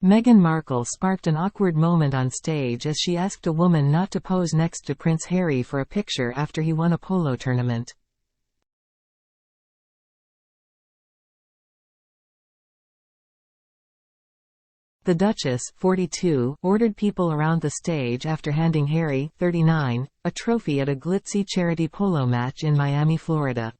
Meghan Markle sparked an awkward moment on stage as she asked a woman not to pose next to Prince Harry for a picture after he won a polo tournament. The Duchess, 42, ordered people around the stage after handing Harry, 39, a trophy at a glitzy charity polo match in Miami, Florida.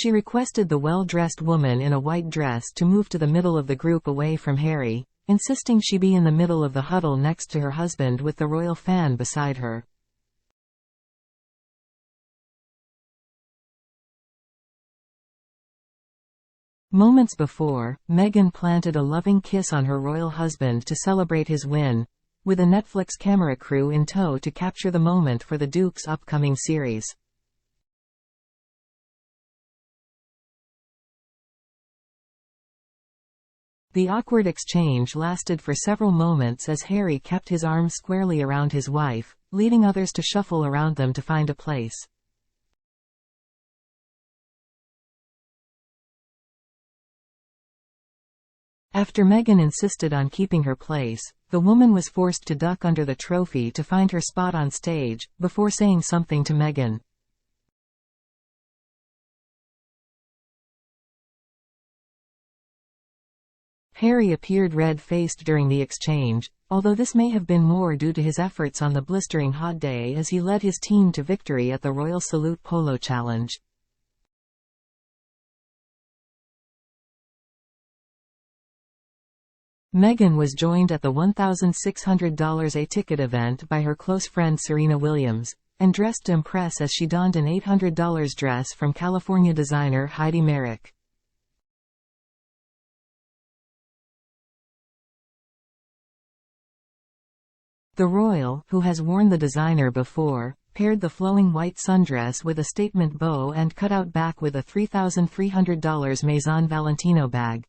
She requested the well-dressed woman in a white dress to move to the middle of the group away from Harry, insisting she be in the middle of the huddle next to her husband with the royal fan beside her. Moments before, Meghan planted a loving kiss on her royal husband to celebrate his win, with a Netflix camera crew in tow to capture the moment for the Duke's upcoming series. The awkward exchange lasted for several moments as Harry kept his arms squarely around his wife, leading others to shuffle around them to find a place. After Meghan insisted on keeping her place, the woman was forced to duck under the trophy to find her spot on stage, before saying something to Meghan. Harry appeared red-faced during the exchange, although this may have been more due to his efforts on the blistering hot day as he led his team to victory at the Royal Salute Polo Challenge. Meghan was joined at the $1,600 a-ticket event by her close friend Serena Williams, and dressed to impress as she donned an $800 dress from California designer Heidi Merrick. The royal, who has worn the designer before, paired the flowing white sundress with a statement bow and cut-out back with a $3,300 Maison Valentino bag.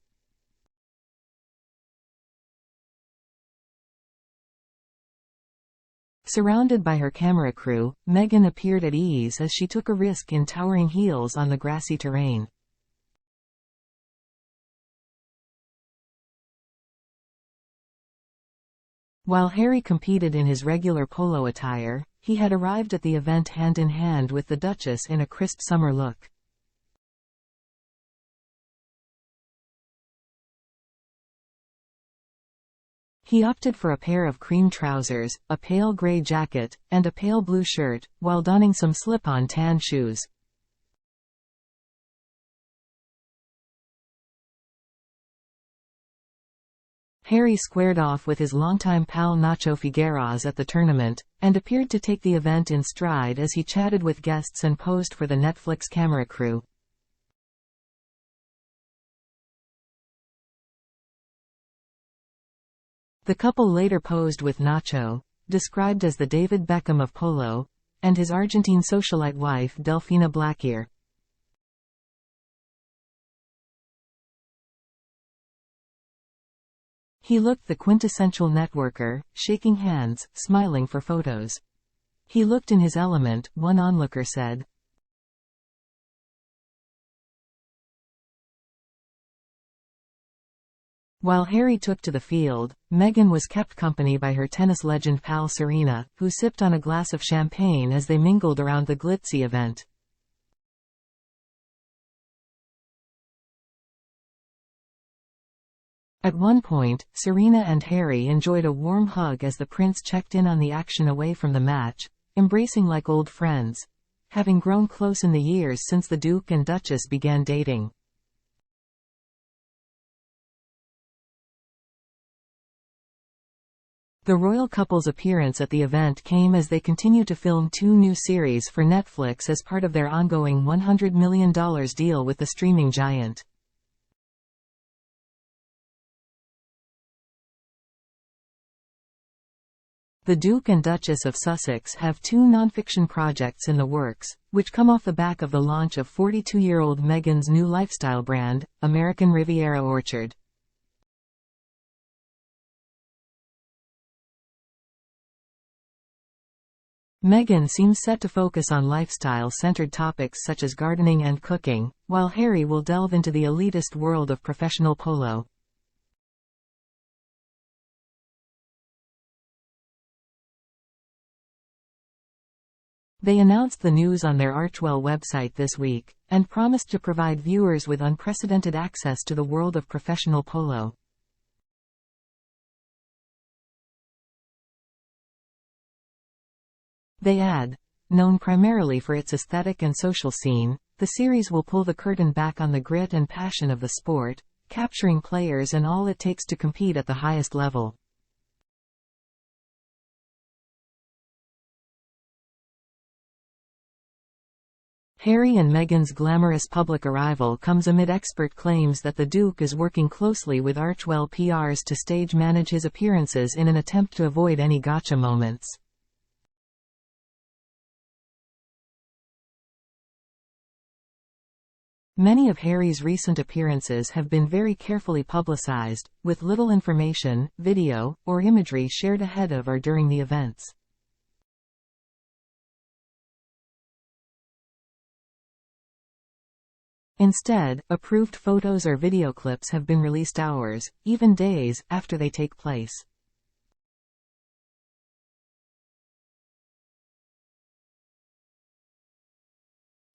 Surrounded by her camera crew, Meghan appeared at ease as she took a risk in towering heels on the grassy terrain. While Harry competed in his regular polo attire, he had arrived at the event hand-in-hand with the Duchess in a crisp summer look. He opted for a pair of cream trousers, a pale gray jacket, and a pale blue shirt, while donning some slip-on tan shoes. Harry squared off with his longtime pal Nacho Figueras at the tournament, and appeared to take the event in stride as he chatted with guests and posed for the Netflix camera crew. The couple later posed with Nacho, described as the David Beckham of polo, and his Argentine socialite wife Delfina Blackear. He looked the quintessential networker, shaking hands, smiling for photos. He looked in his element, one onlooker said. While Harry took to the field, Meghan was kept company by her tennis legend pal Serena, who sipped on a glass of champagne as they mingled around the glitzy event. At one point, Serena and Harry enjoyed a warm hug as the prince checked in on the action away from the match, embracing like old friends, having grown close in the years since the Duke and Duchess began dating. The royal couple's appearance at the event came as they continue to film two new series for Netflix as part of their ongoing $100 million deal with the streaming giant. The Duke and Duchess of Sussex have two non-fiction projects in the works, which come off the back of the launch of 42-year-old Meghan's new lifestyle brand, American Riviera Orchard. Meghan seems set to focus on lifestyle-centered topics such as gardening and cooking, while Harry will delve into the elitist world of professional polo. They announced the news on their Archewell website this week, and promised to provide viewers with unprecedented access to the world of professional polo. They add, known primarily for its aesthetic and social scene, the series will pull the curtain back on the grit and passion of the sport, capturing players and all it takes to compete at the highest level. Harry and Meghan's glamorous public arrival comes amid expert claims that the Duke is working closely with Archewell PRs to stage manage his appearances in an attempt to avoid any gotcha moments. Many of Harry's recent appearances have been very carefully publicized, with little information, video, or imagery shared ahead of or during the events. Instead, approved photos or video clips have been released hours, even days, after they take place.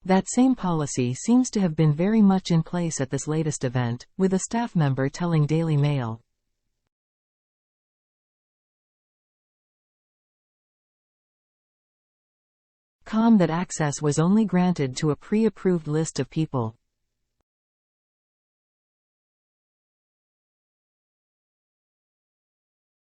That same policy seems to have been very much in place at this latest event, with a staff member telling Daily Mail, that access was only granted to a pre-approved list of people.